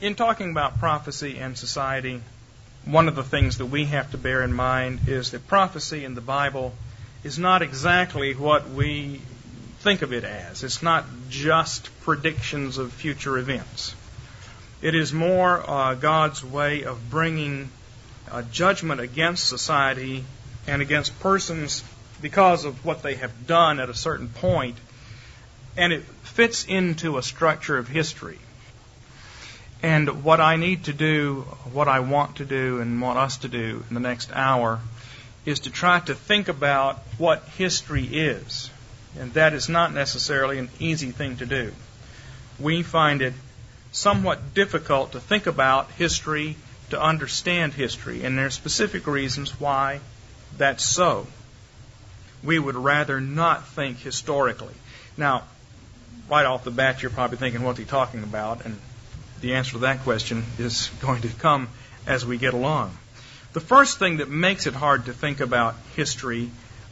In talking about prophecy and society, one of the things that we have to bear in mind is that prophecy in the Bible is not exactly what we think of it as. It's not just predictions of future events. It is more God's way of bringing judgment against society and against persons because of what they have done at a certain point, and it fits into a structure of history. And what I need to do, what I want to do and want us to do in the next hour is to try to think about what history is. And that is not necessarily an easy thing to do. We find it somewhat difficult to think about history, to understand history, and there are specific reasons why that's so. We would rather not think historically. Now, right off the bat, you're probably thinking, what's he talking about? And the answer to that question is going to come as we get along. The first thing that makes it hard to think about history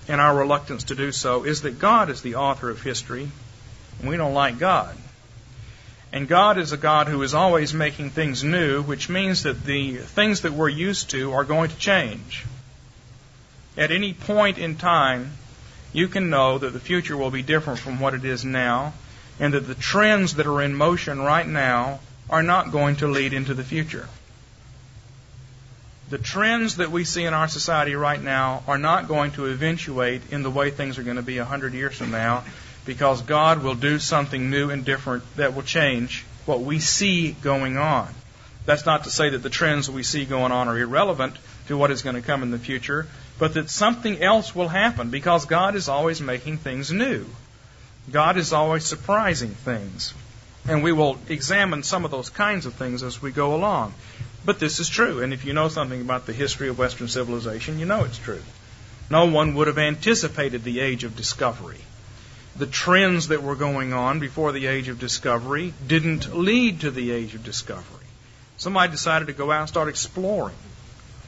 and our reluctance to do so is that God is the author of history, and we don't like God. And God is a God who is always making things new, which means that the things that we're used to are going to change. At any point in time, you can know that the future will be different from what it is now, and that the trends that are in motion right now are not going to lead into the future. The trends that we see in our society right now are not going to eventuate in the way things are going to be 100 years from now, because God will do something new and different that will change what we see going on. That's not to say that the trends that we see going on are irrelevant to what is going to come in the future, but that something else will happen, because God is always making things new. God is always surprising things. And we will examine some of those kinds of things as we go along. But this is true, and if you know something about the history of Western civilization, you know it's true. No one would have anticipated the age of discovery. The trends that were going on before the age of discovery didn't lead to the age of discovery. Somebody decided to go out and start exploring.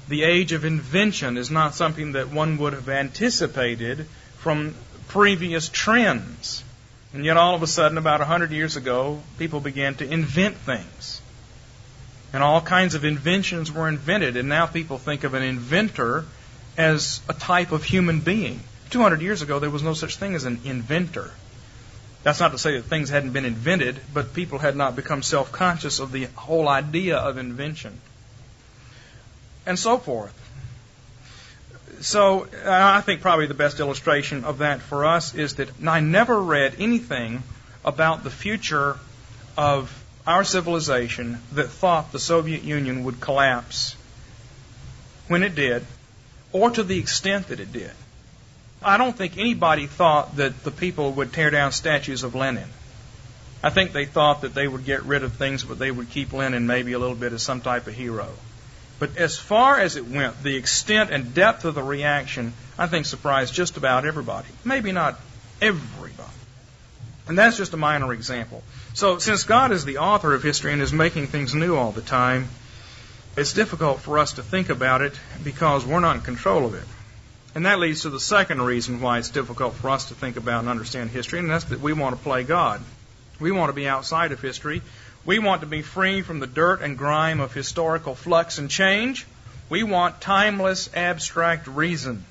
The age of invention is not something that one would have anticipated from previous trends. And yet all of a sudden, about 100 years ago, people began to invent things. And all kinds of inventions were invented, and now people think of an inventor as a type of human being. 200 years ago, there was no such thing as an inventor. That's not to say that things hadn't been invented, but people had not become self-conscious of the whole idea of invention. And so forth. So I think probably the best illustration of that for us is that I never read anything about the future of our civilization that thought the Soviet Union would collapse when it did, or to the extent that it did. I don't think anybody thought that the people would tear down statues of Lenin. I think they thought that they would get rid of things, but they would keep Lenin maybe a little bit as some type of hero. But as far as it went, the extent and depth of the reaction, I think, surprised just about everybody. Maybe not everybody. And that's just a minor example. So since God is the author of history and is making things new all the time, it's difficult for us to think about it because we're not in control of it. And that leads to the second reason why it's difficult for us to think about and understand history, and that's that we want to play God. We want to be outside of history. We want to be free from the dirt and grime of historical flux and change. We want timeless, abstract reason.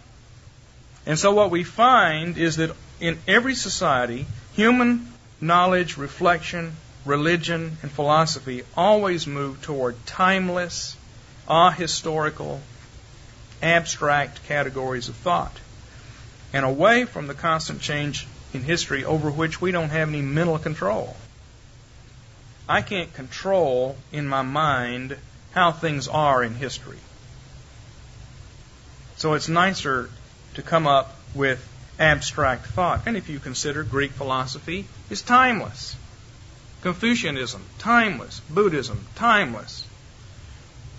And so what we find is that in every society, human knowledge, reflection, religion, and philosophy always move toward timeless, ahistorical, abstract categories of thought, and away from the constant change in history over which we don't have any mental control. I can't control in my mind how things are in history. So it's nicer to come up with abstract thought. And if you consider Greek philosophy is timeless. Confucianism, timeless. Buddhism, timeless.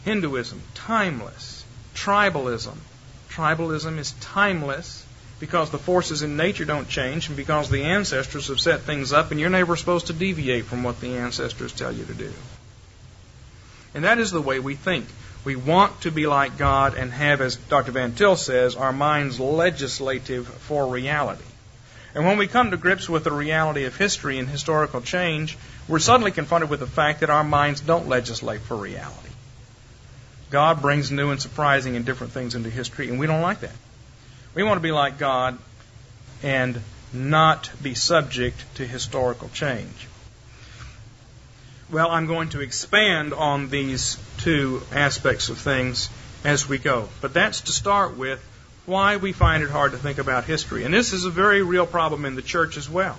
Hinduism, timeless. Tribalism. Tribalism is timeless because the forces in nature don't change and because the ancestors have set things up and you're never supposed to deviate from what the ancestors tell you to do. And that is the way we think. We want to be like God and have, as Dr. Van Til says, our minds legislative for reality. And when we come to grips with the reality of history and historical change, we're suddenly confronted with the fact that our minds don't legislate for reality. God brings new and surprising and different things into history, and we don't like that. We want to be like God and not be subject to historical change. Well, I'm going to expand on these two aspects of things as we go. But that's to start with why we find it hard to think about history. And this is a very real problem in the church as well.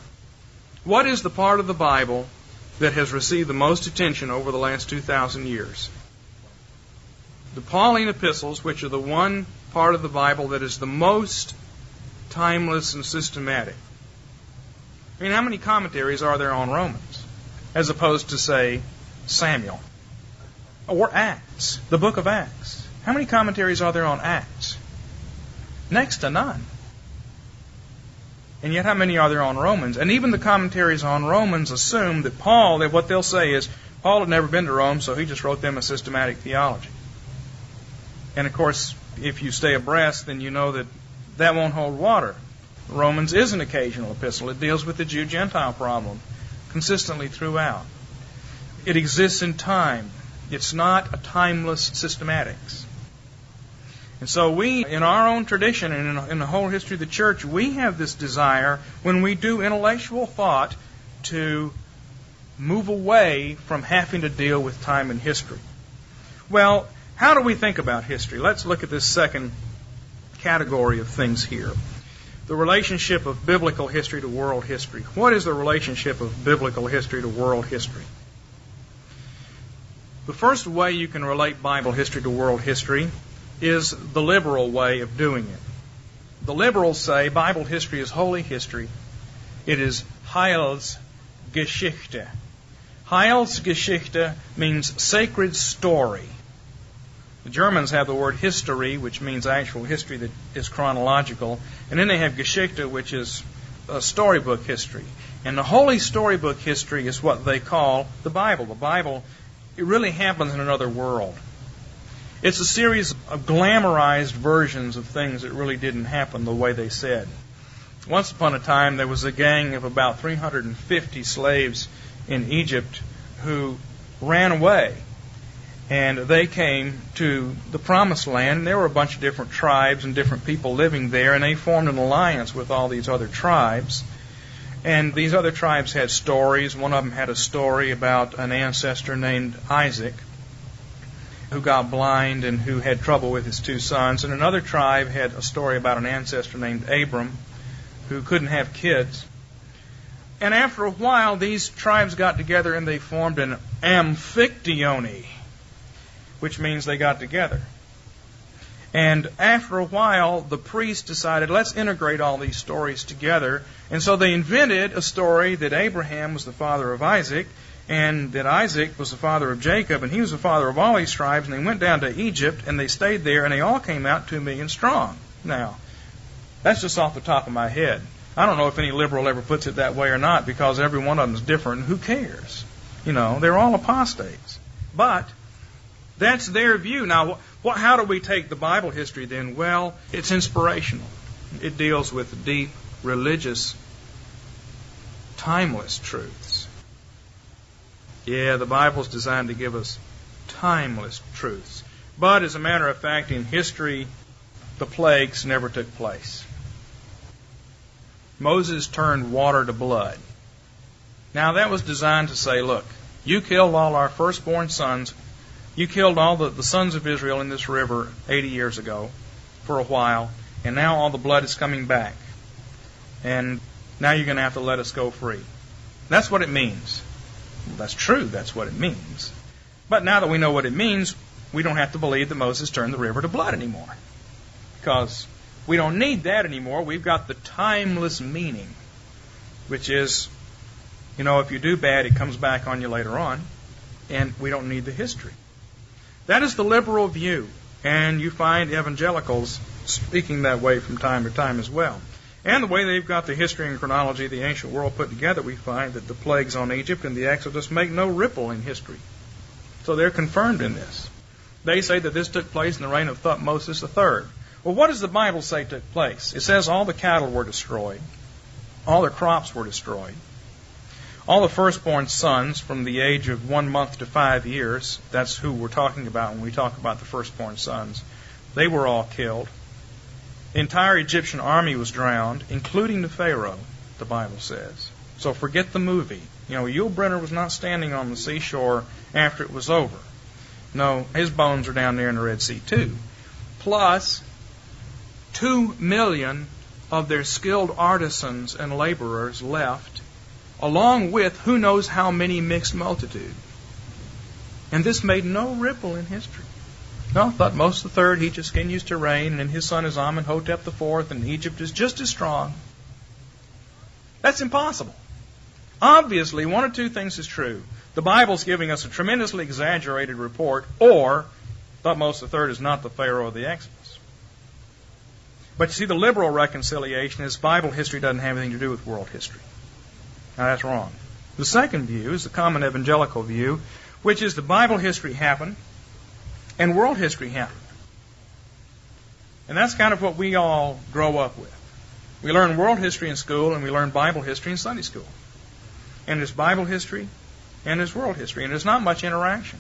What is the part of the Bible that has received the most attention over the last 2,000 years? The Pauline epistles, which are the one part of the Bible that is the most timeless and systematic. I mean, how many commentaries are there on Romans, as opposed to, say, Samuel? Or Acts, the book of Acts. How many commentaries are there on Acts? Next to none. And yet how many are there on Romans? And even the commentaries on Romans assume that that what they'll say is, Paul had never been to Rome, so he just wrote them a systematic theology. And of course, if you stay abreast, then you know that that won't hold water. Romans is an occasional epistle. It deals with the Jew-Gentile problem consistently throughout. It exists in time. It's not a timeless systematics. And so we, in our own tradition and in the whole history of the church, we have this desire, when we do intellectual thought, to move away from having to deal with time and history. Well, how do we think about history? Let's look at this second category of things here. The relationship of biblical history to world history. What is the relationship of biblical history to world history? The first way you can relate Bible history to world history is the liberal way of doing it. The liberals say Bible history is holy history. It is Heilsgeschichte. Heilsgeschichte means sacred story. The Germans have the word history, which means actual history that is chronological. And then they have Geschichte, which is a storybook history. And the holy storybook history is what they call the Bible. The Bible, it really happens in another world. It's a series of glamorized versions of things that really didn't happen the way they said. Once upon a time, there was a gang of about 350 slaves in Egypt who ran away. And they came to the Promised Land, and there were a bunch of different tribes and different people living there, and they formed an alliance with all these other tribes. And these other tribes had stories. One of them had a story about an ancestor named Isaac, who got blind and who had trouble with his two sons. And another tribe had a story about an ancestor named Abram, who couldn't have kids. And after a while, these tribes got together and they formed an Amphictyony, which means they got together. And after a while, the priest decided, let's integrate all these stories together. And so they invented a story that Abraham was the father of Isaac, and that Isaac was the father of Jacob, and he was the father of all these tribes, and they went down to Egypt, and they stayed there, and they all came out 2 million strong. Now, that's just off the top of my head. I don't know if any liberal ever puts it that way or not, because every one of them is different, and who cares? You know, they're all apostates. But that's their view. Now, how do we take the Bible history then? Well, it's inspirational. It deals with deep, religious, timeless truths. Yeah, the Bible's designed to give us timeless truths. But as a matter of fact, in history, the plagues never took place. Moses turned water to blood. Now, that was designed to say, look, you killed all our firstborn sons. You killed all the sons of Israel in this river 80 years ago for a while, and now all the blood is coming back. And now you're going to have to let us go free. That's what it means. Well, that's true, that's what it means. But now that we know what it means, we don't have to believe that Moses turned the river to blood anymore. Because we don't need that anymore. We've got the timeless meaning, which is, if you do bad, it comes back on you later on. And we don't need the history. That is the liberal view. And you find evangelicals speaking that way from time to time as well. And the way they've got the history and chronology of the ancient world put together, we find that the plagues on Egypt and the Exodus make no ripple in history. So they're confirmed in this. They say that this took place in the reign of Thutmose III. Well, what does the Bible say took place? It says all the cattle were destroyed. All their crops were destroyed. All the firstborn sons from the age of 1 month to 5 years, that's who we're talking about when we talk about the firstborn sons, they were all killed. The entire Egyptian army was drowned, including the Pharaoh, the Bible says. So forget the movie. Yul Brynner was not standing on the seashore after it was over. No, his bones are down there in the Red Sea too. Plus, 2 million of their skilled artisans and laborers left, along with who knows how many mixed multitude. And this made no ripple in history. No, Thutmose III, he just continues to reign, and his son is Amenhotep IV, and Egypt is just as strong. That's impossible. Obviously, one of two things is true. The Bible's giving us a tremendously exaggerated report, or Thutmose III is not the Pharaoh of the Exodus. But you see, the liberal reconciliation is Bible history doesn't have anything to do with world history. Now, that's wrong. The second view is the common evangelical view, which is the Bible history happened and world history happened. And that's kind of what we all grow up with. We learn world history in school and we learn Bible history in Sunday school. And there's Bible history and there's world history, and there's not much interaction.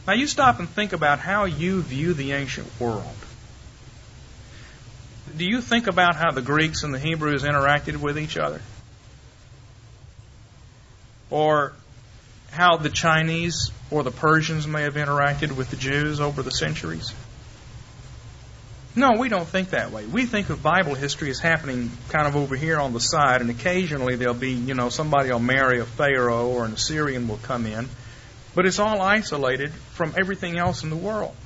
Now, you stop and think about how you view the ancient world. Do you think about how the Greeks and the Hebrews interacted with each other? Or how the Chinese or the Persians may have interacted with the Jews over the centuries? No, we don't think that way. We think of Bible history as happening kind of over here on the side, and occasionally there'll be, somebody will marry a Pharaoh or an Assyrian will come in. But it's all isolated from everything else in the world.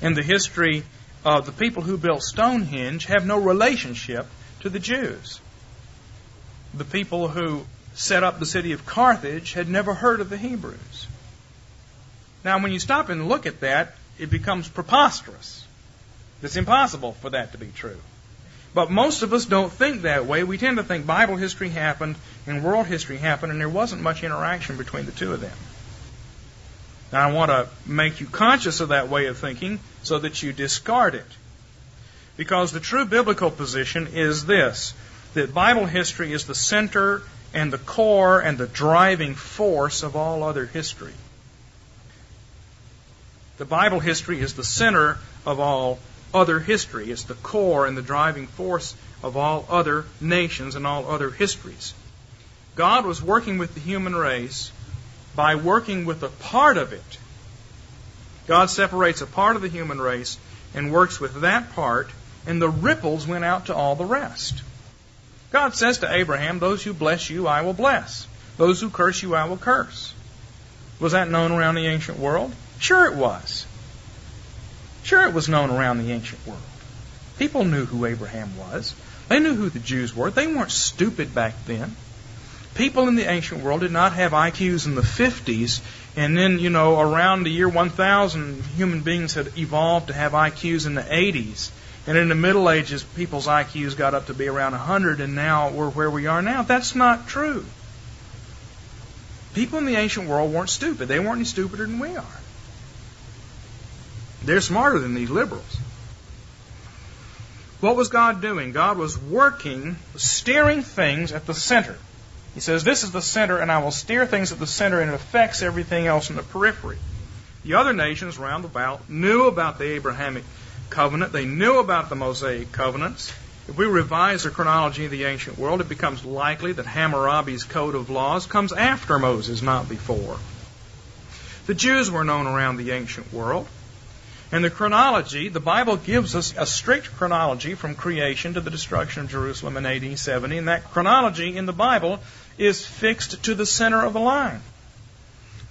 And the history of the people who built Stonehenge have no relationship to the Jews. The people who set up the city of Carthage had never heard of the Hebrews. Now, when you stop and look at that, it becomes preposterous. It's impossible for that to be true. But most of us don't think that way. We tend to think Bible history happened and world history happened, and there wasn't much interaction between the two of them. Now, I want to make you conscious of that way of thinking so that you discard it. Because the true biblical position is this, that Bible history is the center and the core and the driving force of all other history. The Bible history is the center of all other history. It's the core and the driving force of all other nations and all other histories. God was working with the human race by working with a part of it. God separates a part of the human race and works with that part, and the ripples went out to all the rest. God says to Abraham, "Those who bless you, I will bless. Those who curse you, I will curse." Was that known around the ancient world? Sure it was. Sure it was known around the ancient world. People knew who Abraham was. They knew who the Jews were. They weren't stupid back then. People in the ancient world did not have IQs in the 50s, and then, around the year 1000, human beings had evolved to have IQs in the 80s. And in the Middle Ages, people's IQs got up to be around 100, and now we're where we are now. That's not true. People in the ancient world weren't stupid. They weren't any stupider than we are. They're smarter than these liberals. What was God doing? God was working, steering things at the center. He says, this is the center, and I will steer things at the center, and it affects everything else in the periphery. The other nations round about knew about the Abrahamic covenant. They knew about the Mosaic covenants. If we revise the chronology of the ancient world, it becomes likely that Hammurabi's Code of Laws comes after Moses, not before. The Jews were known around the ancient world. And the chronology, the Bible gives us a strict chronology from creation to the destruction of Jerusalem in AD 70. And that chronology in the Bible is fixed to the center of the line.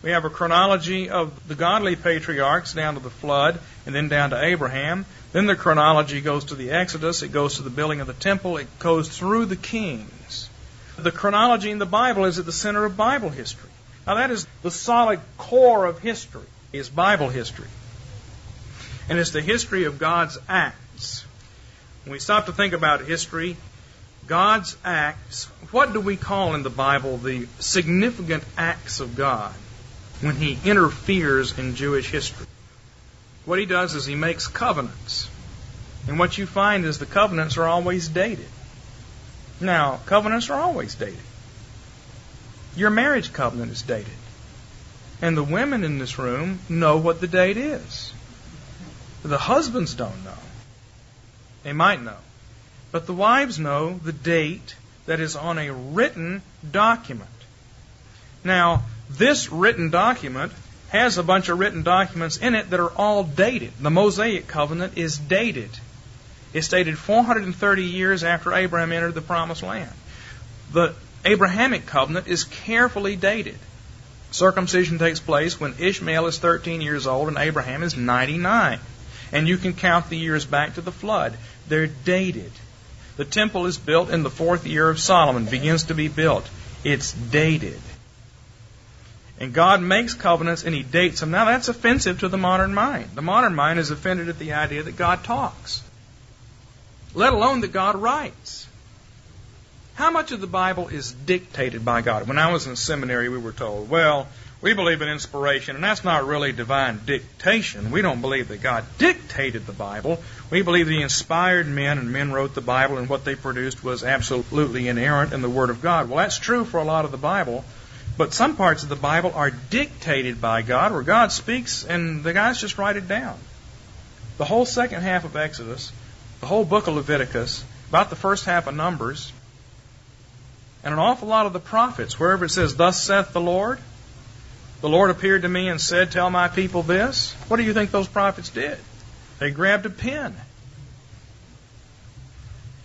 We have a chronology of the godly patriarchs down to the flood and then down to Abraham. Then the chronology goes to the Exodus. It goes to the building of the temple. It goes through the kings. The chronology in the Bible is at the center of Bible history. Now that is the solid core of history, is Bible history. And it's the history of God's acts. When we stop to think about history, God's acts, what do we call in the Bible the significant acts of God when He interferes in Jewish history? What He does is He makes covenants. And what you find is the covenants are always dated. Now, covenants are always dated. Your marriage covenant is dated. And the women in this room know what the date is. The husbands don't know. They might know. But the wives know the date that is on a written document. Now, this written document has a bunch of written documents in it that are all dated. The Mosaic covenant is dated. It's dated 430 years after Abraham entered the Promised Land. The Abrahamic covenant is carefully dated. Circumcision takes place when Ishmael is 13 years old and Abraham is 99. And you can count the years back to the flood. They're dated. The temple is built in the 4th year of Solomon, begins to be built. It's dated. And God makes covenants and He dates them. Now that's offensive to the modern mind. The modern mind is offended at the idea that God talks, let alone that God writes. How much of the Bible is dictated by God? When I was in seminary, we were told, well, we believe in inspiration, and that's not really divine dictation. We don't believe that God dictated the Bible. We believe He inspired men, and men wrote the Bible, and what they produced was absolutely inerrant in the Word of God. Well, that's true for a lot of the Bible, but some parts of the Bible are dictated by God, where God speaks, and the guys just write it down. The whole second half of Exodus, the whole book of Leviticus, about the first half of Numbers, and an awful lot of the prophets, wherever it says, "Thus saith the Lord appeared to me and said, tell my people this." What do you think those prophets did? They grabbed a pen.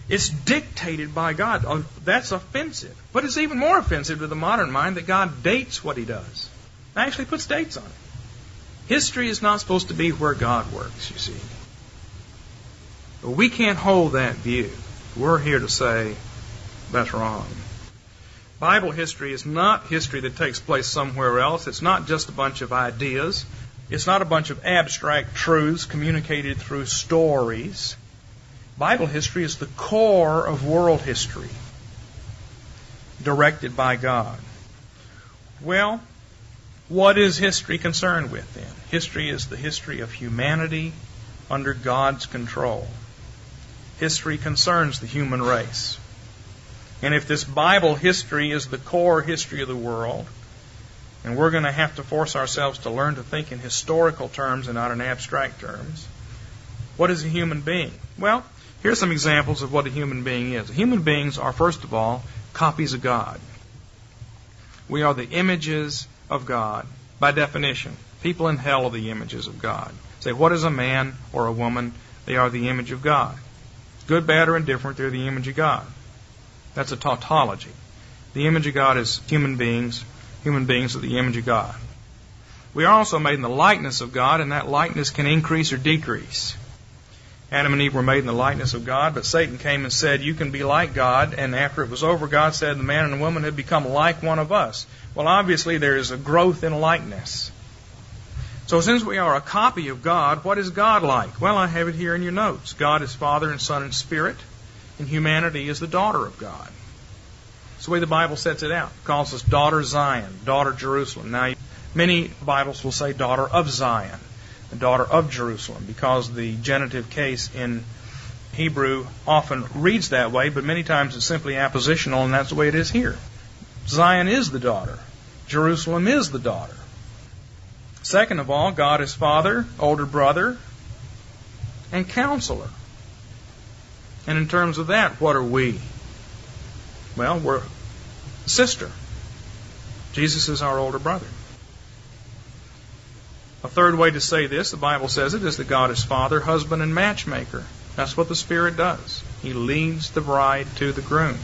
It's dictated by God. Oh, that's offensive. But it's even more offensive to the modern mind that God dates what He does. Actually puts dates on it. History is not supposed to be where God works, you see. But we can't hold that view. We're here to say that's wrong. Bible history is not history that takes place somewhere else. It's not just a bunch of ideas. It's not a bunch of abstract truths communicated through stories. Bible history is the core of world history, directed by God. Well, what is history concerned with then? History is the history of humanity under God's control. History concerns the human race. And if this Bible history is the core history of the world, and we're going to have to force ourselves to learn to think in historical terms and not in abstract terms, what is a human being? Well, here's some examples of what a human being is. Human beings are, first of all, copies of God. We are the images of God, by definition. People in hell are the images of God. Say, what is a man or a woman? They are the image of God. Good, bad, or indifferent, they're the image of God. That's a tautology. The image of God is human beings. Human beings are the image of God. We are also made in the likeness of God, and that likeness can increase or decrease. Adam and Eve were made in the likeness of God, but Satan came and said, you can be like God, and after it was over, God said the man and the woman had become like one of us. Well, obviously there is a growth in likeness. So since we are a copy of God, what is God like? Well, I have it here in your notes. God is Father and Son and Spirit, and humanity is the daughter of God. That's the way the Bible sets it out. It calls us daughter Zion, daughter Jerusalem. Now, many Bibles will say daughter of Zion, the daughter of Jerusalem, because the genitive case in Hebrew often reads that way, but many times it's simply appositional, and that's the way it is here. Zion is the daughter. Jerusalem is the daughter. Second of all, God is Father, older brother, and counselor. And in terms of that, what are we? Well, we're a sister. Jesus is our older brother. A third way to say this, the Bible says it, is that God is Father, husband, and matchmaker. That's what the Spirit does. He leads the bride to the groom.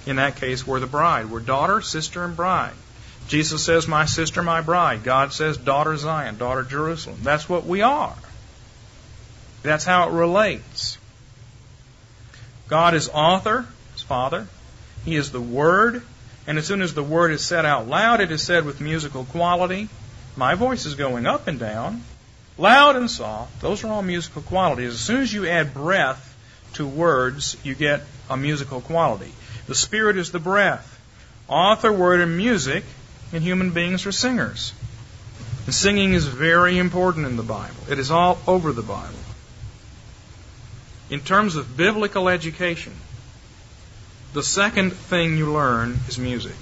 In that case, we're the bride. We're daughter, sister, and bride. Jesus says, my sister, my bride. God says, daughter Zion, daughter Jerusalem. That's what we are. That's how it relates. God is author, His Father. He is the Word. And as soon as the Word is said out loud, it is said with musical quality. My voice is going up and down, loud and soft. Those are all musical qualities. As soon as you add breath to words, you get a musical quality. The Spirit is the breath. Author, word, and music, and human beings are singers. And singing is very important in the Bible. It is all over the Bible. In terms of biblical education, The second thing you learn is music.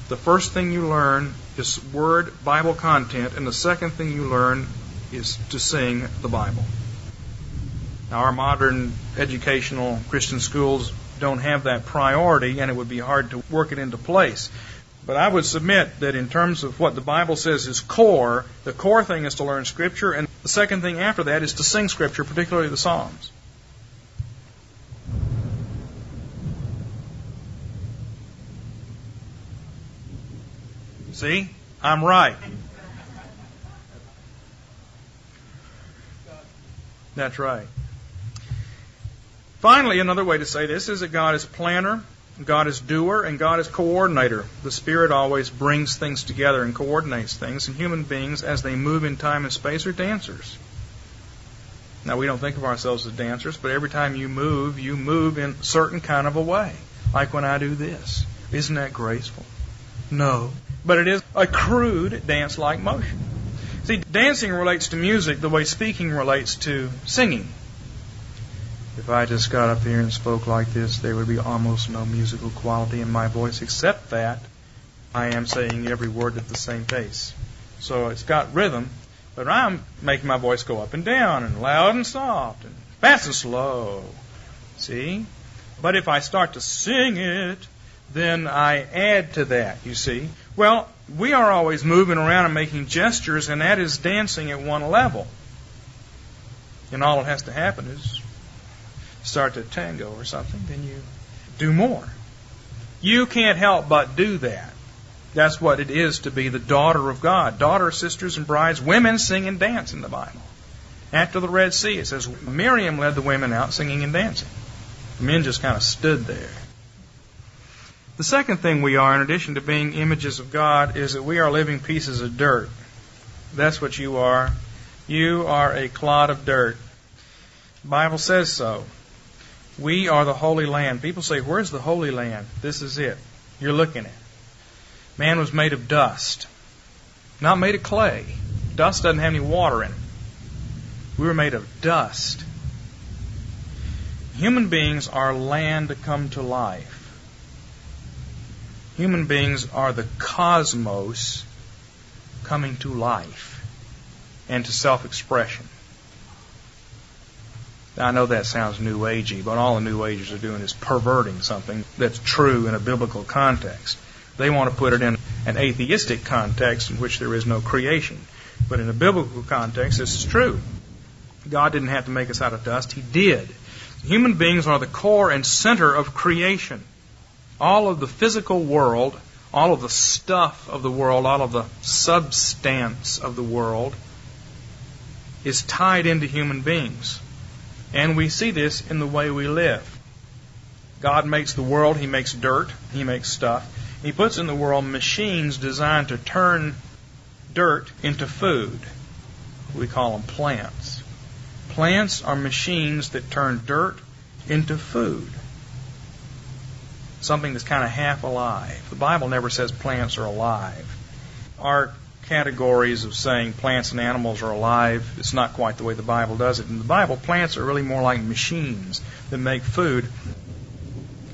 The first thing you learn is Word, Bible content, and the second thing you learn is to sing the Bible. Now, our modern educational Christian schools don't have that priority, and it would be hard to work it into place. But I would submit that in terms of what the Bible says is core, the core thing is to learn Scripture, and the second thing after that is to sing Scripture, particularly the Psalms. See? I'm right. That's right. Finally, another way to say this is that God is planner, God is doer, and God is coordinator. The Spirit always brings things together and coordinates things, and human beings, as they move in time and space, are dancers. Now, we don't think of ourselves as dancers, but every time you move in a certain kind of a way. Like when I do this. Isn't that graceful? No. But it is a crude dance-like motion. See, dancing relates to music the way speaking relates to singing. If I just got up here and spoke like this, there would be almost no musical quality in my voice, except that I am saying every word at the same pace. So it's got rhythm, but I'm making my voice go up and down, and loud and soft, and fast and slow. See? But if I start to sing it, then I add to that, you see. Well, we are always moving around and making gestures, and that is dancing at one level. And all that has to happen is start to tango or something, then you do more. You can't help but do that. That's what it is to be the daughter of God. Daughters, sisters, and brides, women sing and dance in the Bible. After the Red Sea, it says Miriam led the women out singing and dancing. The men just kind of stood there. The second thing we are, in addition to being images of God, is that we are living pieces of dirt. That's what you are. You are a clod of dirt. The Bible says so. We are the Holy Land. People say, where's the Holy Land? This is it. You're looking at it. Man was made of dust, not made of clay. Dust doesn't have any water in it. We were made of dust. Human beings are land to come to life. Human beings are the cosmos coming to life and to self-expression. Now, I know that sounds New Agey, but all the New Agers are doing is perverting something that's true in a biblical context. They want to put it in an atheistic context in which there is no creation. But in a biblical context, this is true. God didn't have to make us out of dust. He did. Human beings are the core and center of creation. All of the physical world, all of the stuff of the world, all of the substance of the world is tied into human beings. And we see this in the way we live. God makes the world. He makes dirt. He makes stuff. He puts in the world machines designed to turn dirt into food. We call them plants. Plants are machines that turn dirt into food. Something that's kind of half alive. The Bible never says plants are alive. Our categories of saying plants and animals are alive, it's not quite the way the Bible does it. In the Bible, plants are really more like machines that make food.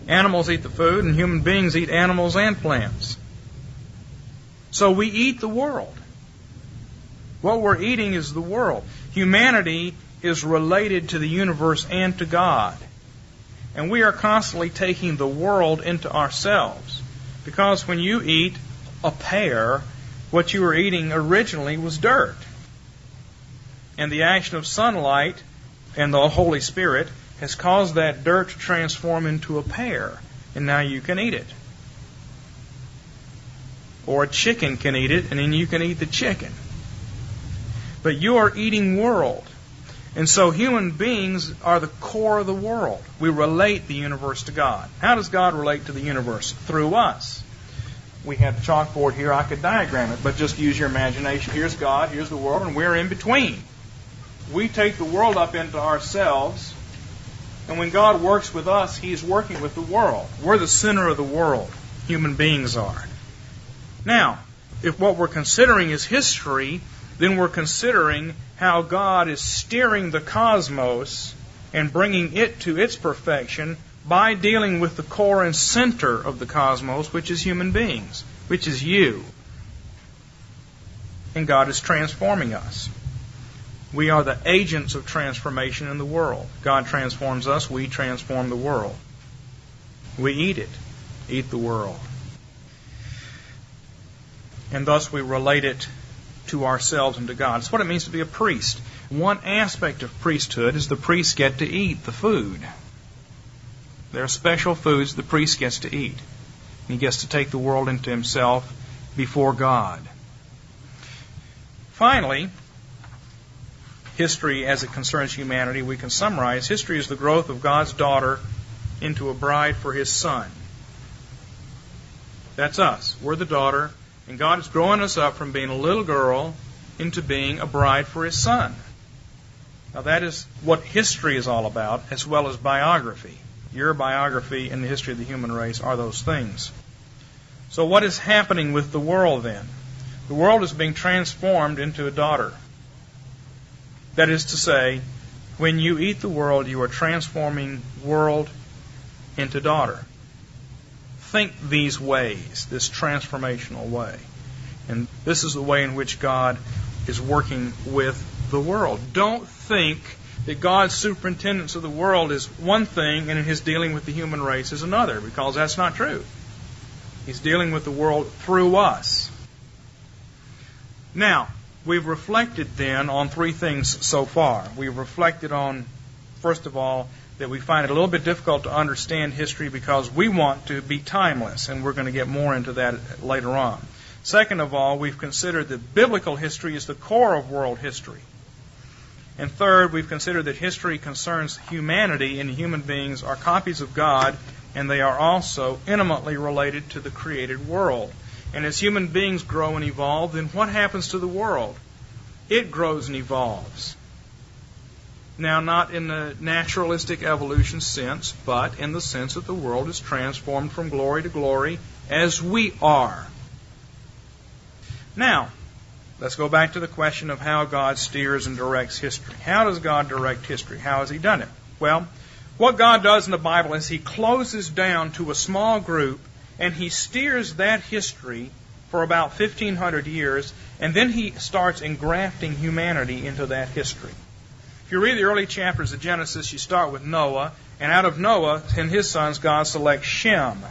Animals eat the food, and human beings eat animals and plants. So we eat the world. What we're eating is the world. Humanity is related to the universe and to God. And we are constantly taking the world into ourselves. Because when you eat a pear, what you were eating originally was dirt. And the action of sunlight and the Holy Spirit has caused that dirt to transform into a pear. And now you can eat it. Or a chicken can eat it, and then you can eat the chicken. But you are eating world. And so human beings are the core of the world. We relate the universe to God. How does God relate to the universe? Through us. We have a chalkboard here. I could diagram it, but just use your imagination. Here's God, here's the world, and we're in between. We take the world up into ourselves, and when God works with us, He's working with the world. We're the center of the world. Human beings are. Now, if what we're considering is history, then we're considering how God is steering the cosmos and bringing it to its perfection by dealing with the core and center of the cosmos, which is human beings, which is you. And God is transforming us. We are the agents of transformation in the world. God transforms us, we transform the world. We eat the world. And thus we relate it to ourselves and to God. It's what it means to be a priest. One aspect of priesthood is the priest get to eat the food. There are special foods the priest gets to eat. He gets to take the world into himself before God. Finally, history as it concerns humanity, we can summarize. History is the growth of God's daughter into a bride for His Son. That's us. We're the daughter, and God is growing us up from being a little girl into being a bride for His Son. Now that is what history is all about, as well as biography. Your biography and the history of the human race are those things. So what is happening with the world then? The world is being transformed into a daughter. That is to say, when you eat the world, you are transforming world into daughter. Think these ways, this transformational way. And this is the way in which God is working with the world. Don't think that God's superintendence of the world is one thing and His dealing with the human race is another, because that's not true. He's dealing with the world through us. Now, we've reflected then on three things so far. We've reflected on, first of all, that we find it a little bit difficult to understand history because we want to be timeless, and we're going to get more into that later on. Second of all, we've considered that biblical history is the core of world history. And third, we've considered that history concerns humanity, and human beings are copies of God, and they are also intimately related to the created world. And as human beings grow and evolve, then what happens to the world? It grows and evolves. Now, not in the naturalistic evolution sense, but in the sense that the world is transformed from glory to glory as we are. Now, let's go back to the question of how God steers and directs history. How does God direct history? How has He done it? Well, what God does in the Bible is He closes down to a small group and He steers that history for about 1,500 years, and then He starts engrafting humanity into that history. If you read the early chapters of Genesis, you start with Noah, and out of Noah and his sons, God selects Shem.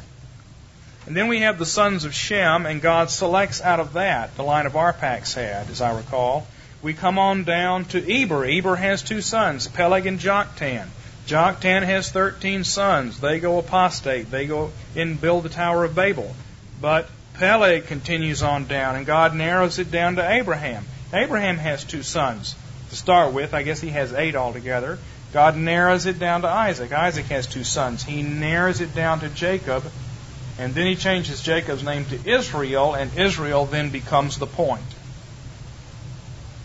And then we have the sons of Shem, and God selects out of that, the line of Arphaxad, as I recall. We come on down to Eber. Eber has two sons, Peleg and Joktan. Joktan has 13 sons. They go apostate. They go and build the Tower of Babel. But Peleg continues on down, and God narrows it down to Abraham. Abraham has two sons to start with. I guess he has 8 altogether. God narrows it down to Isaac. Isaac has 2 sons. He narrows it down to Jacob, and then He changes Jacob's name to Israel, and Israel then becomes the point.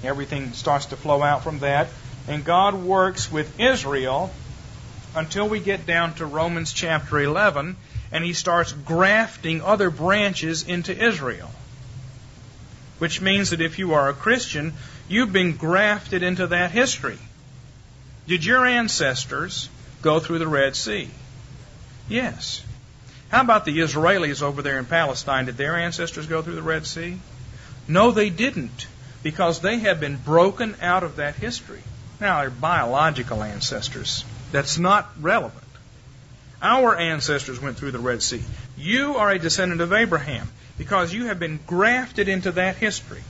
Everything starts to flow out from that, and God works with Israel until we get down to Romans chapter 11, and He starts grafting other branches into Israel. Which means that if you are a Christian, you've been grafted into that history. Did your ancestors go through the Red Sea? Yes. How about the Israelis over there in Palestine? Did their ancestors go through the Red Sea? No, they didn't, because they have been broken out of that history. Now, they're biological ancestors. That's not relevant. Our ancestors went through the Red Sea. You are a descendant of Abraham because you have been grafted into that history.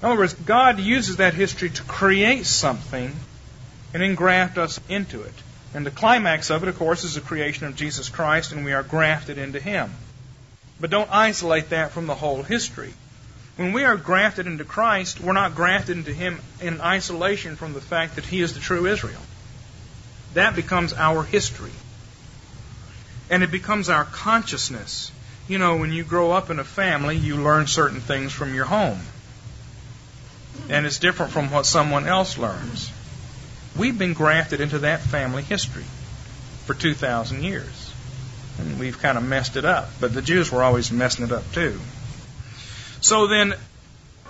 In other words, God uses that history to create something and then graft us into it. And the climax of it, of course, is the creation of Jesus Christ, and we are grafted into Him. But don't isolate that from the whole history. When we are grafted into Christ, we're not grafted into Him in isolation from the fact that He is the true Israel. That becomes our history. And it becomes our consciousness. You know, when you grow up in a family, you learn certain things from your home. And it's different from what someone else learns. We've been grafted into that family history for 2,000 years. And we've kind of messed it up. But the Jews were always messing it up too. So then,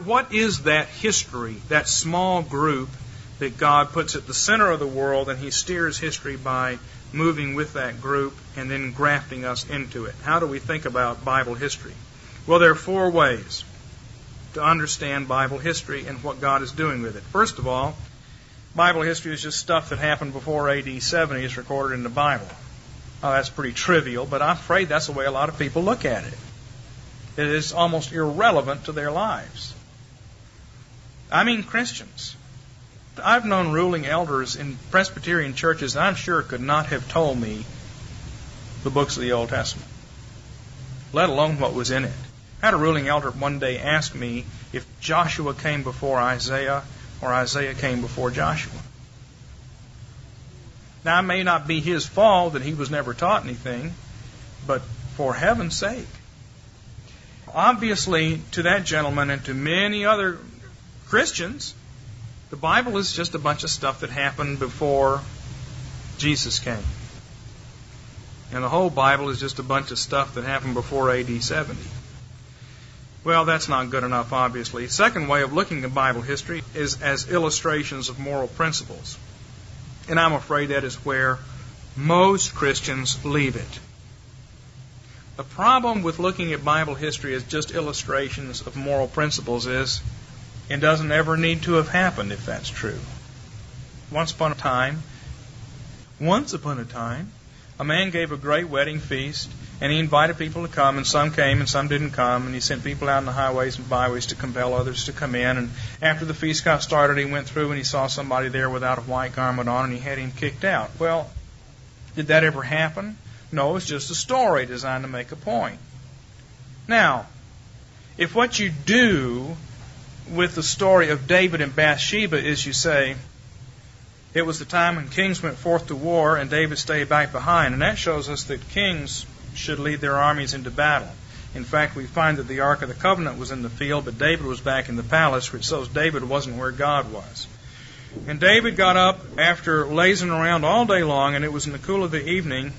what is that history, that small group that God puts at the center of the world and He steers history by moving with that group and then grafting us into it. How do we think about Bible history? Well, there are 4 ways to understand Bible history and what God is doing with it. First of all, Bible history is just stuff that happened before AD 70 is recorded in the Bible. Oh, that's pretty trivial, but I'm afraid that's the way a lot of people look at it. It is almost irrelevant to their lives. I mean Christians. I've known ruling elders in Presbyterian churches that I'm sure could not have told me the books of the Old Testament, let alone what was in it. I had a ruling elder one day ask me if Joshua came before Isaiah or Isaiah came before Joshua. Now, it may not be his fault that he was never taught anything, but for heaven's sake. Obviously, to that gentleman and to many other Christians, the Bible is just a bunch of stuff that happened before Jesus came. And the whole Bible is just a bunch of stuff that happened before AD 70. Well, that's not good enough, obviously. Second way of looking at Bible history is as illustrations of moral principles. And I'm afraid that is where most Christians leave it. The problem with looking at Bible history as just illustrations of moral principles is it doesn't ever need to have happened if that's true. Once upon a time, a man gave a great wedding feast, and he invited people to come, and some came and some didn't come, and he sent people out in the highways and byways to compel others to come in. And after the feast got started, he went through and he saw somebody there without a white garment on, and he had him kicked out. Well, did that ever happen? No, it's just a story designed to make a point. Now, if what you do with the story of David and Bathsheba is you say, it was the time when kings went forth to war and David stayed back behind, and that shows us that kings should lead their armies into battle. In fact, we find that the Ark of the Covenant was in the field, but David was back in the palace, which shows David wasn't where God was. And David got up after lazing around all day long, and it was in the cool of the evening,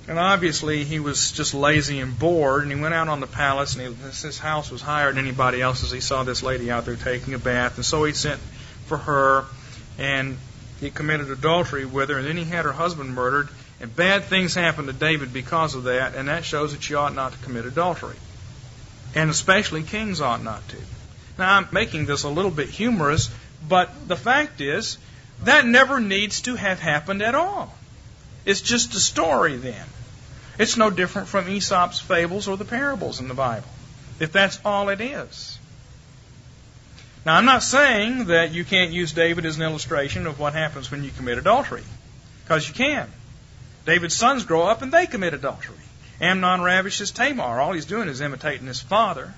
and obviously he was just lazy and bored, and he went out on the palace, and his house was higher than anybody else's. He saw this lady out there taking a bath, and so he sent for her, and he committed adultery with her, and then he had her husband murdered, and bad things happened to David because of that, and that shows that you ought not to commit adultery. And especially kings ought not to. Now, I'm making this a little bit humorous, but the fact is, that never needs to have happened at all. It's just a story then. It's no different from Aesop's fables or the parables in the Bible, if that's all it is. Now, I'm not saying that you can't use David as an illustration of what happens when you commit adultery, because you can. David's sons grow up and they commit adultery. Amnon ravishes Tamar. All he's doing is imitating his father.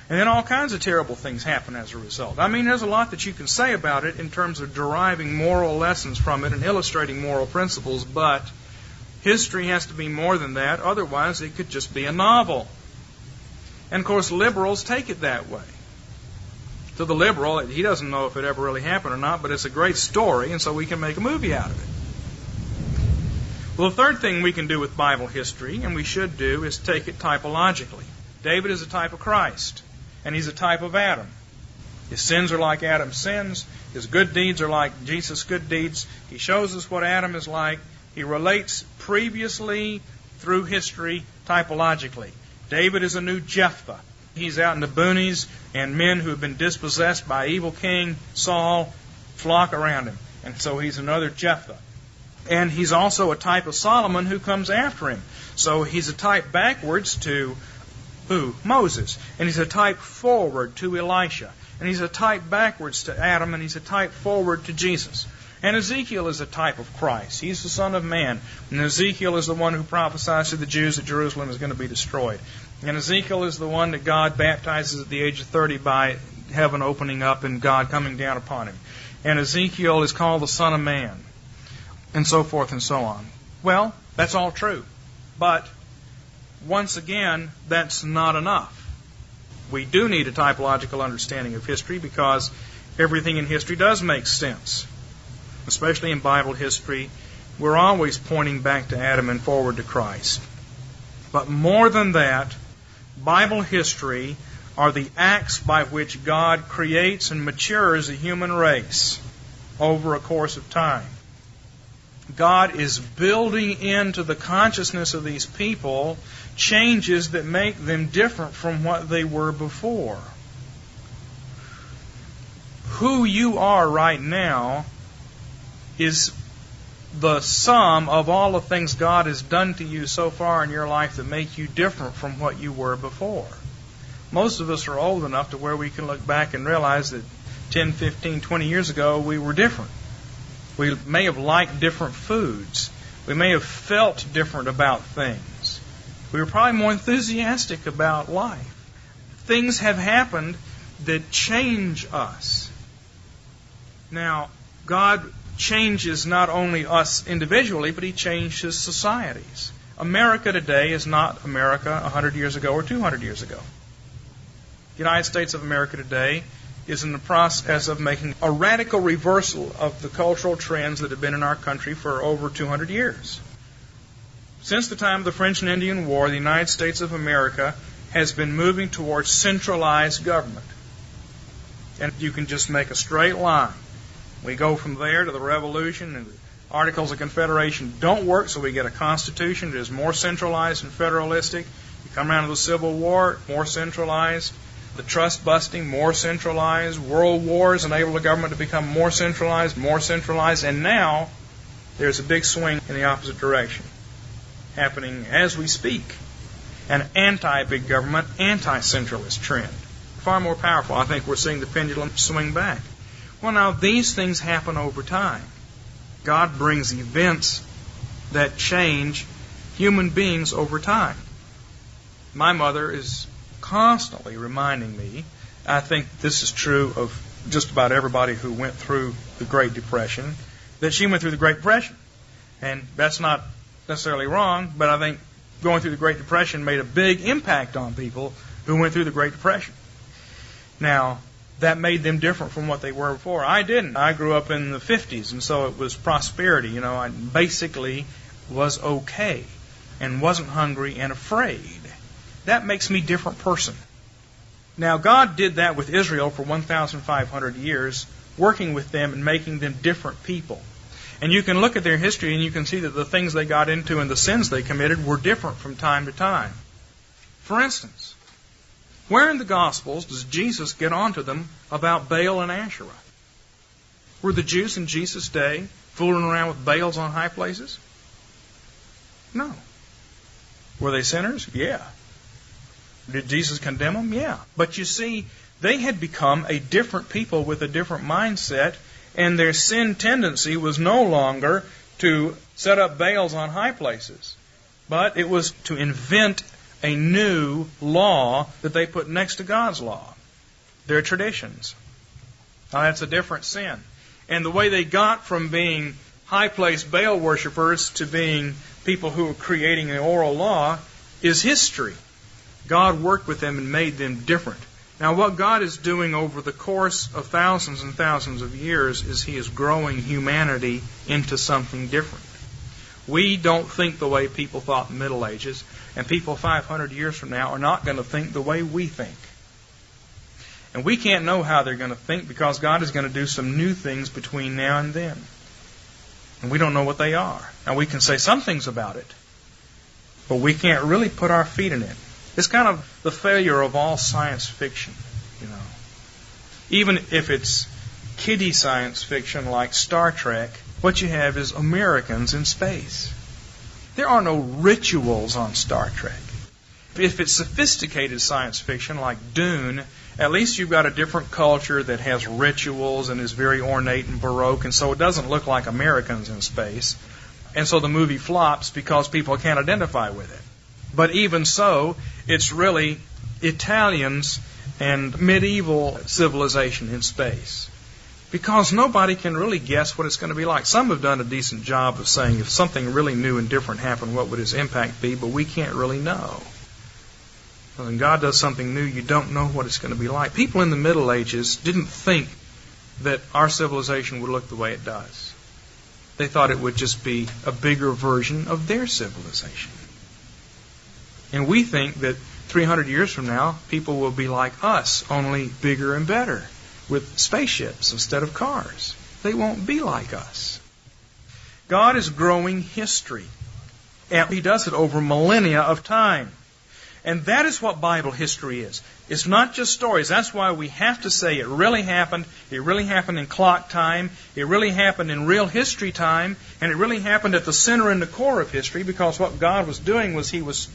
And then all kinds of terrible things happen as a result. I mean, there's a lot that you can say about it in terms of deriving moral lessons from it and illustrating moral principles, but history has to be more than that. Otherwise, it could just be a novel. And, of course, liberals take it that way. To the liberal, he doesn't know if it ever really happened or not, but it's a great story, and so we can make a movie out of it. Well, the third thing we can do with Bible history, and we should do, is take it typologically. David is a type of Christ, and he's a type of Adam. His sins are like Adam's sins. His good deeds are like Jesus' good deeds. He shows us what Adam is like. He relates previously through history typologically. David is a new Jephthah. He's out in the boonies, and men who have been dispossessed by evil King Saul flock around him. And so he's another Jephthah. And he's also a type of Solomon who comes after him. So he's a type backwards to who? Moses. And he's a type forward to Elisha. And he's a type backwards to Adam, and he's a type forward to Jesus. And Ezekiel is a type of Christ. He's the Son of Man. And Ezekiel is the one who prophesies to the Jews that Jerusalem is going to be destroyed. And Ezekiel is the one that God baptizes at the age of 30 by heaven opening up and God coming down upon him. And Ezekiel is called the Son of Man. And so forth and so on. Well, that's all true. But, once again, that's not enough. We do need a typological understanding of history because everything in history does make sense. Especially in Bible history, we're always pointing back to Adam and forward to Christ. But more than that, Bible history are the acts by which God creates and matures a human race over a course of time. God is building into the consciousness of these people changes that make them different from what they were before. Who you are right now is the sum of all the things God has done to you so far in your life that make you different from what you were before. Most of us are old enough to where we can look back and realize that 10, 15, 20 years ago we were different. We may have liked different foods. We may have felt different about things. We were probably more enthusiastic about life. Things have happened that change us. Now, God changes not only us individually, but He changes societies. America today is not America 100 years ago or 200 years ago. The United States of America today is in the process of making a radical reversal of the cultural trends that have been in our country for over 200 years. Since the time of the French and Indian War, the United States of America has been moving towards centralized government. And you can just make a straight line. We go from there to the Revolution, and the Articles of Confederation don't work, so we get a Constitution that is more centralized and federalistic. You come around to the Civil War, more centralized. The trust busting, more centralized. World wars enable the government to become more centralized, and now there's a big swing in the opposite direction happening as we speak. An anti-big government, anti-centralist trend. Far more powerful. I think we're seeing the pendulum swing back. Well, now, these things happen over time. God brings events that change human beings over time. My mother is constantly reminding me, I think this is true of just about everybody who went through the Great Depression, that she went through the Great Depression. And that's not necessarily wrong, but I think going through the Great Depression made a big impact on people who went through the Great Depression. Now, that made them different from what they were before. I didn't. I grew up in the 50s, and so it was prosperity. I basically was okay and wasn't hungry and afraid. That makes me a different person. Now, God did that with Israel for 1,500 years, working with them and making them different people. And you can look at their history and you can see that the things they got into and the sins they committed were different from time to time. For instance, where in the Gospels does Jesus get onto them about Baal and Asherah? Were the Jews in Jesus' day fooling around with Baals on high places? No. Were they sinners? Yeah. Did Jesus condemn them? Yeah. But you see, they had become a different people with a different mindset, and their sin tendency was no longer to set up Baals on high places, but it was to invent a new law that they put next to God's law, their traditions. Now that's a different sin. And the way they got from being high-placed Baal worshippers to being people who were creating the oral law is history. God worked with them and made them different. Now what God is doing over the course of thousands and thousands of years is He is growing humanity into something different. We don't think the way people thought in the Middle Ages, and people 500 years from now are not going to think the way we think. And we can't know how they're going to think because God is going to do some new things between now and then. And we don't know what they are. Now we can say some things about it, but we can't really put our feet in it. It's kind of the failure of all science fiction, Even if it's kiddie science fiction like Star Trek, what you have is Americans in space. There are no rituals on Star Trek. If it's sophisticated science fiction like Dune, at least you've got a different culture that has rituals and is very ornate and baroque, and so it doesn't look like Americans in space. And so the movie flops because people can't identify with it. But even so, it's really Italians and medieval civilization in space. Because nobody can really guess what it's going to be like. Some have done a decent job of saying if something really new and different happened, what would its impact be? But we can't really know. When God does something new, you don't know what it's going to be like. People in the Middle Ages didn't think that our civilization would look the way it does. They thought it would just be a bigger version of their civilization. And we think that 300 years from now, people will be like us, only bigger and better, with spaceships instead of cars. They won't be like us. God is growing history. And He does it over millennia of time. And that is what Bible history is. It's not just stories. That's why we have to say it really happened in clock time, it really happened in real history time, and it really happened at the center and the core of history, because what God was doing was He was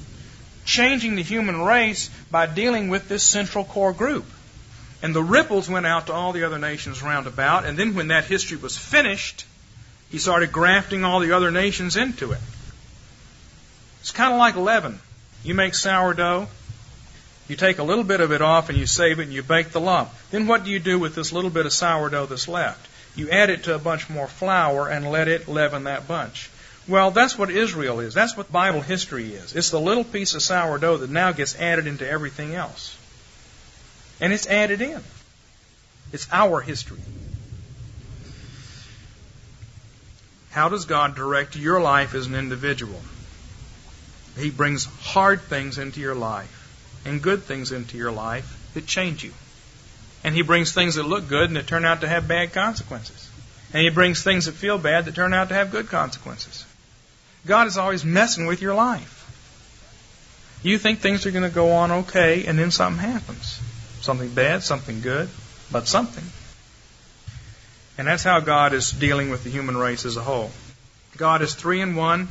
changing the human race by dealing with this central core group. And the ripples went out to all the other nations round about, and then when that history was finished, He started grafting all the other nations into it. It's kind of like leaven. You make sourdough, you take a little bit of it off and you save it and you bake the lump. Then what do you do with this little bit of sourdough that's left? You add it to a bunch more flour and let it leaven that bunch. Well, that's what Israel is. That's what Bible history is. It's the little piece of sourdough that now gets added into everything else. And it's added in. It's our history. How does God direct your life as an individual? He brings hard things into your life and good things into your life that change you. And He brings things that look good and that turn out to have bad consequences. And He brings things that feel bad that turn out to have good consequences. God is always messing with your life. You think things are going to go on okay, and then something happens. Something bad, something good, but something. And that's how God is dealing with the human race as a whole. God is 3 in 1.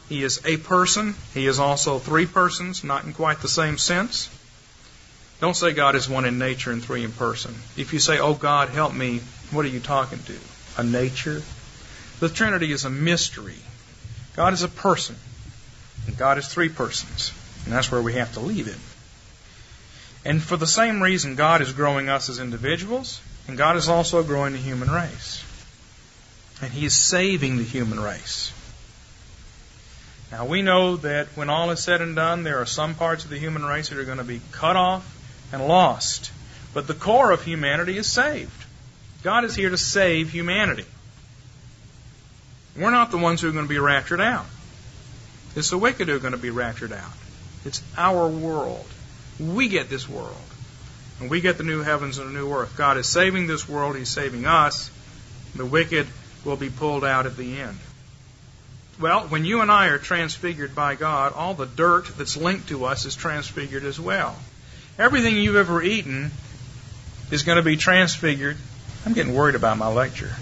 He is a person. He is also 3 persons, not in quite the same sense. Don't say God is 1 in nature and 3 in person. If you say, oh God, help me, what are you talking to? A nature? The Trinity is a mystery. God is a person, and God is 3 persons. And that's where we have to leave it. And for the same reason, God is growing us as individuals, and God is also growing the human race. And He is saving the human race. Now, we know that when all is said and done, there are some parts of the human race that are going to be cut off and lost. But the core of humanity is saved. God is here to save humanity. We're not the ones who are going to be raptured out. It's the wicked who are going to be raptured out. It's our world. We get this world. And we get the new heavens and the new earth. God is saving this world. He's saving us. The wicked will be pulled out at the end. Well, when you and I are transfigured by God, all the dirt that's linked to us is transfigured as well. Everything you've ever eaten is going to be transfigured. I'm getting worried about my lecture.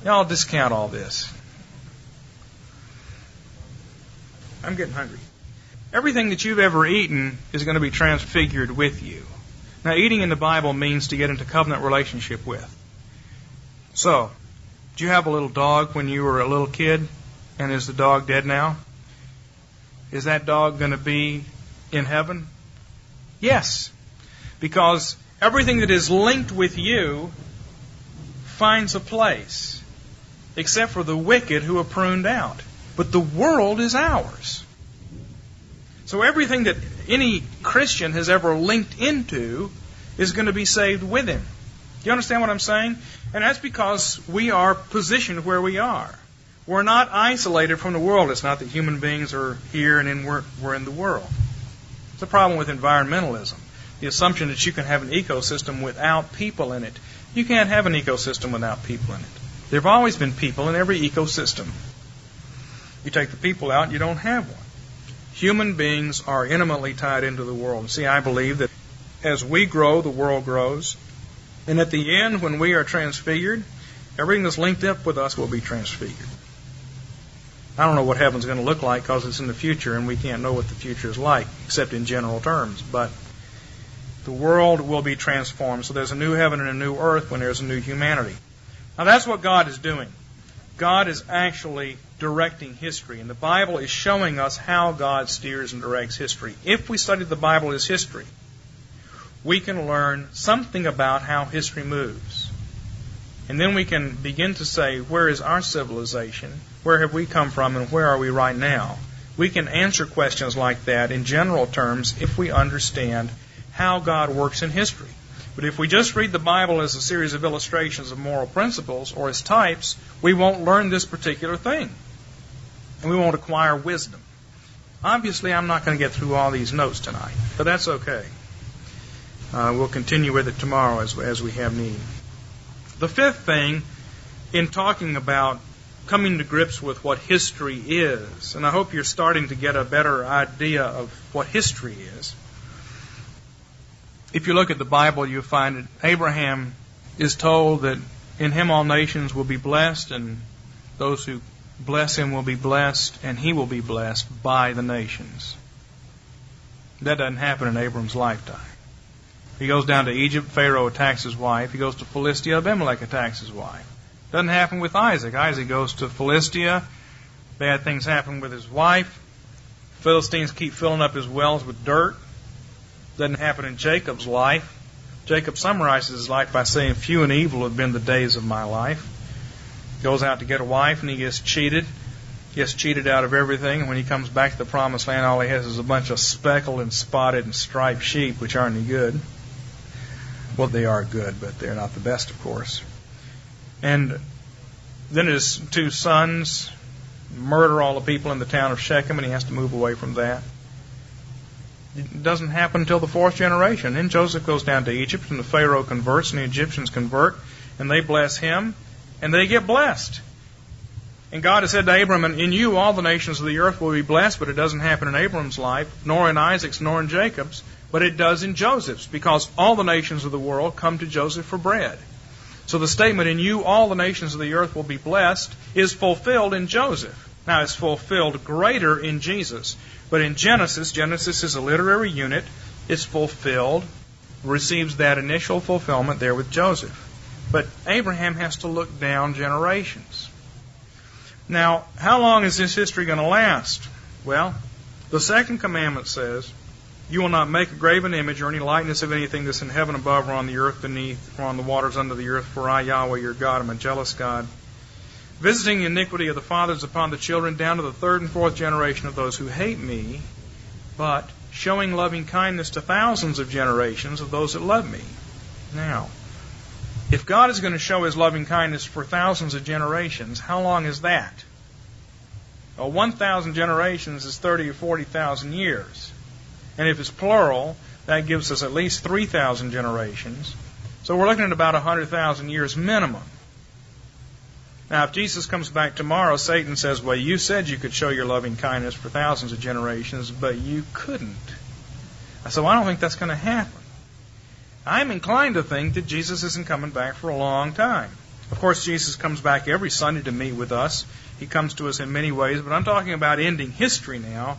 Y'all discount all this. I'm getting hungry. Everything that you've ever eaten is going to be transfigured with you. Now, eating in the Bible means to get into covenant relationship with. So, did you have a little dog when you were a little kid? And is the dog dead now? Is that dog going to be in heaven? Yes. Because everything that is linked with you finds a place, except for the wicked who are pruned out. But the world is ours. So everything that any Christian has ever linked into is going to be saved with him. Do you understand what I'm saying? And that's because we are positioned where we are. We're not isolated from the world. It's not that human beings are here and then we're in the world. It's a problem with environmentalism. The assumption that you can have an ecosystem without people in it. You can't have an ecosystem without people in it. There have always been people in every ecosystem. You take the people out, you don't have one. Human beings are intimately tied into the world. See, I believe that as we grow, the world grows. And at the end, when we are transfigured, everything that's linked up with us will be transfigured. I don't know what heaven's going to look like because it's in the future and we can't know what the future is like except in general terms. But the world will be transformed. So there's a new heaven and a new earth when there's a new humanity. Now that's what God is doing. God is actually directing history. And the Bible is showing us how God steers and directs history. If we study the Bible as history, we can learn something about how history moves. And then we can begin to say, where is our civilization? Where have we come from and where are we right now? We can answer questions like that in general terms if we understand how God works in history. But if we just read the Bible as a series of illustrations of moral principles or as types, we won't learn this particular thing. And we won't acquire wisdom. Obviously, I'm not going to get through all these notes tonight, but that's okay. We'll continue with it tomorrow as we have need. The fifth thing in talking about coming to grips with what history is. And I hope you're starting to get a better idea of what history is. If you look at the Bible, you'll find that Abraham is told that in him all nations will be blessed, and those who bless him will be blessed, and he will be blessed by the nations. That doesn't happen in Abram's lifetime. He goes down to Egypt, Pharaoh attacks his wife. He goes to Philistia, Abimelech attacks his wife. Doesn't happen with Isaac. Isaac goes to Philistia, bad things happen with his wife. Philistines keep filling up his wells with dirt. Doesn't happen in Jacob's life. Jacob summarizes his life by saying, few and evil have been the days of my life. Goes out to get a wife and he gets cheated. Gets cheated out of everything. And when he comes back to the promised land, all he has is a bunch of speckled and spotted and striped sheep, which aren't any good. Well, they are good, but they're not the best, of course. And then his two sons murder all the people in the town of Shechem, and he has to move away from that. It doesn't happen until the fourth generation. Then Joseph goes down to Egypt, and the Pharaoh converts, and the Egyptians convert, and they bless him, and they get blessed. And God has said to Abram, in you all the nations of the earth will be blessed, but it doesn't happen in Abram's life, nor in Isaac's, nor in Jacob's, but it does in Joseph's, because all the nations of the world come to Joseph for bread. So the statement, in you all the nations of the earth will be blessed, is fulfilled in Joseph. Now it's fulfilled greater in Jesus. But in Genesis is a literary unit, it's fulfilled, receives that initial fulfillment there with Joseph. But Abraham has to look down generations. Now, how long is this history going to last? Well, the second commandment says, you will not make a graven image or any likeness of anything that's in heaven above or on the earth beneath or on the waters under the earth, for I, Yahweh, your God, am a jealous God, visiting the iniquity of the fathers upon the children down to the third and fourth generation of those who hate me, but showing loving kindness to thousands of generations of those that love me. Now, if God is going to show His loving kindness for thousands of generations, how long is that? Well, 1,000 generations is 30 or 40,000 years. And if it's plural, that gives us at least 3,000 generations. So we're looking at about 100,000 years minimum. Now, if Jesus comes back tomorrow, Satan says, well, you said you could show your loving kindness for thousands of generations, but you couldn't. So I don't think that's going to happen. I'm inclined to think that Jesus isn't coming back for a long time. Of course, Jesus comes back every Sunday to meet with us. He comes to us in many ways, but I'm talking about ending history now.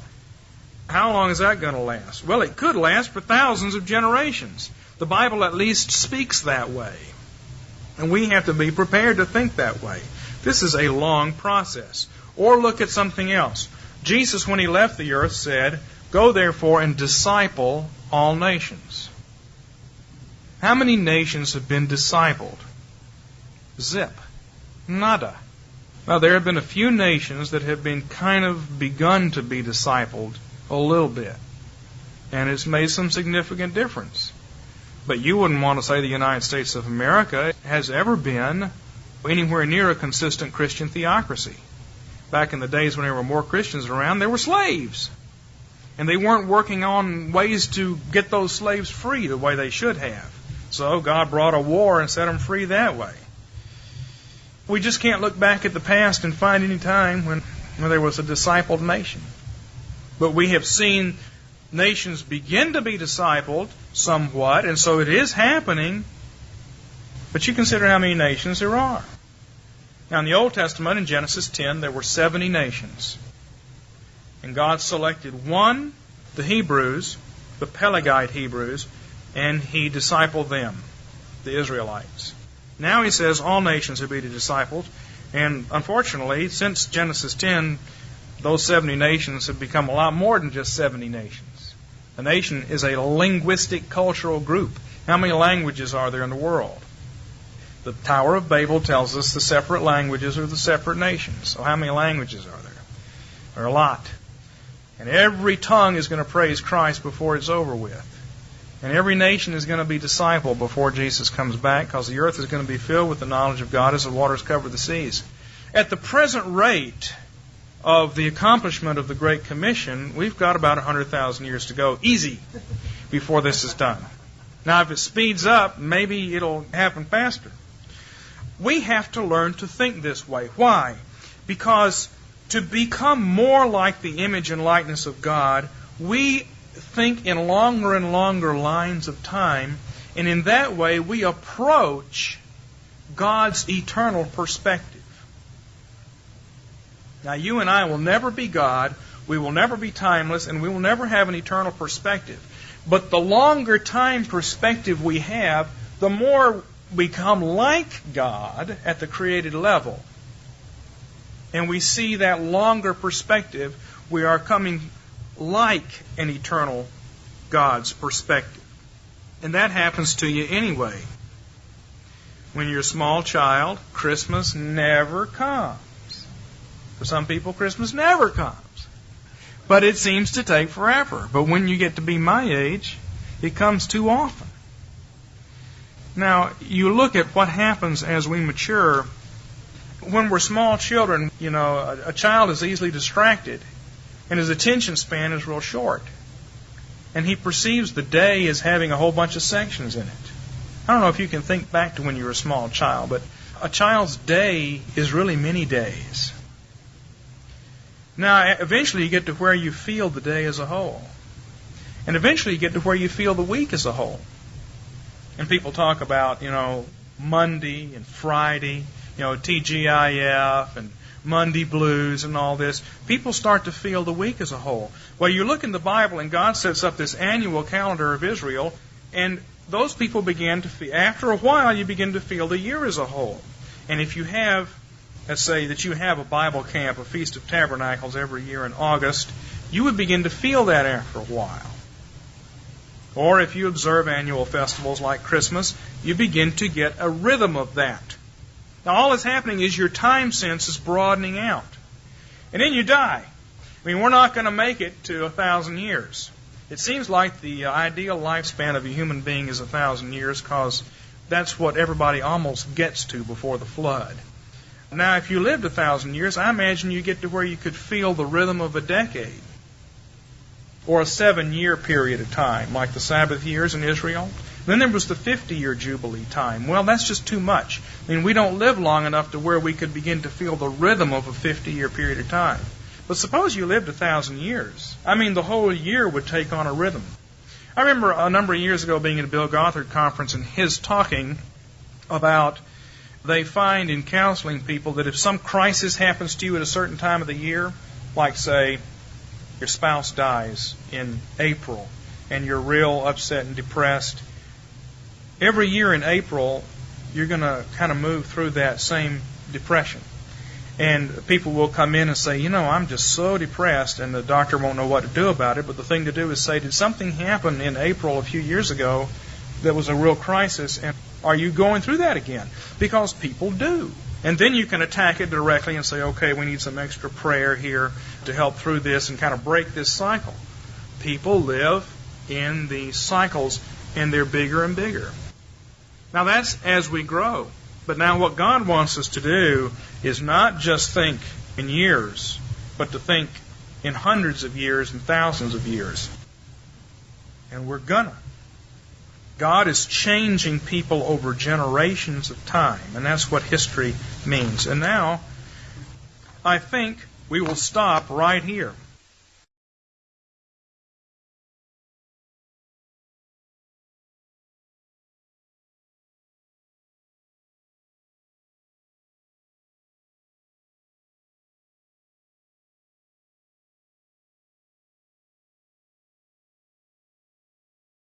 How long is that going to last? Well, it could last for thousands of generations. The Bible at least speaks that way. And we have to be prepared to think that way. This is a long process. Or look at something else. Jesus, when He left the earth, said, go therefore and disciple all nations. How many nations have been discipled? Zip. Nada. Now, there have been a few nations that have been kind of begun to be discipled a little bit. And it's made some significant difference. But you wouldn't want to say the United States of America has ever been anywhere near a consistent Christian theocracy. Back in the days when there were more Christians around, there were slaves. And they weren't working on ways to get those slaves free the way they should have. So God brought a war and set them free that way. We just can't look back at the past and find any time when there was a discipled nation. But we have seen nations begin to be discipled somewhat, and so it is happening. But you consider how many nations there are. Now, in the Old Testament, in Genesis 10, there were 70 nations. And God selected one, the Hebrews, the Pelagite Hebrews, and He discipled them, the Israelites. Now He says all nations are to be discipled. And unfortunately, since Genesis 10, those 70 nations have become a lot more than just 70 nations. A nation is a linguistic cultural group. How many languages are there in the world? The Tower of Babel tells us the separate languages are the separate nations. So how many languages are there? There are a lot. And every tongue is going to praise Christ before it's over with. And every nation is going to be discipled before Jesus comes back, because the earth is going to be filled with the knowledge of God as the waters cover the seas. At the present rate of the accomplishment of the Great Commission, we've got about 100,000 years to go, easy, before this is done. Now, if it speeds up, maybe it'll happen faster. We have to learn to think this way. Why? Because to become more like the image and likeness of God, we think in longer and longer lines of time, and in that way we approach God's eternal perspective. Now, you and I will never be God, we will never be timeless, and we will never have an eternal perspective. But the longer time perspective we have, the more we become like God at the created level. And we see that longer perspective, we are coming like an eternal God's perspective. And that happens to you anyway. When you're a small child, Christmas never comes. For some people, Christmas never comes. But it seems to take forever. But when you get to be my age, it comes too often. Now, you look at what happens as we mature. When we're small children, a child is easily distracted, and his attention span is real short. And he perceives the day as having a whole bunch of sections in it. I don't know if you can think back to when you were a small child, but a child's day is really many days. Now, eventually you get to where you feel the day as a whole. And eventually you get to where you feel the week as a whole. And people talk about, Monday and Friday, TGIF and Monday blues and all this. People start to feel the week as a whole. Well, you look in the Bible and God sets up this annual calendar of Israel, and those people begin to feel, after a while, you begin to feel the year as a whole. And if you have, let's say that you have a Bible camp, a Feast of Tabernacles every year in August, you would begin to feel that after a while. Or if you observe annual festivals like Christmas, you begin to get a rhythm of that. Now all that's happening is your time sense is broadening out. And then you die. We're not going to make it to 1,000 years. It seems like the ideal lifespan of a human being is 1,000 years because that's what everybody almost gets to before the flood. Now, if you lived 1,000 years, I imagine you get to where you could feel the rhythm of a decade or a 7-year period of time, like the Sabbath years in Israel. Then there was the 50-year Jubilee time. Well, that's just too much. We don't live long enough to where we could begin to feel the rhythm of a 50-year period of time. But suppose you lived 1,000 years. The whole year would take on a rhythm. I remember a number of years ago being at a Bill Gothard conference and his talking about they find in counseling people that if some crisis happens to you at a certain time of the year, like say your spouse dies in April and you're real upset and depressed, every year in April you're going to kind of move through that same depression. And people will come in and say, I'm just so depressed, and the doctor won't know what to do about it. But the thing to do is say, did something happen in April a few years ago that was a real crisis, and are you going through that again? Because people do. And then you can attack it directly and say, okay, we need some extra prayer here to help through this and kind of break this cycle. People live in these cycles, and they're bigger and bigger. Now that's as we grow. But now what God wants us to do is not just think in years, but to think in hundreds of years and thousands of years. And we're gonna. God is changing people over generations of time, and that's what history means. And now, I think we will stop right here.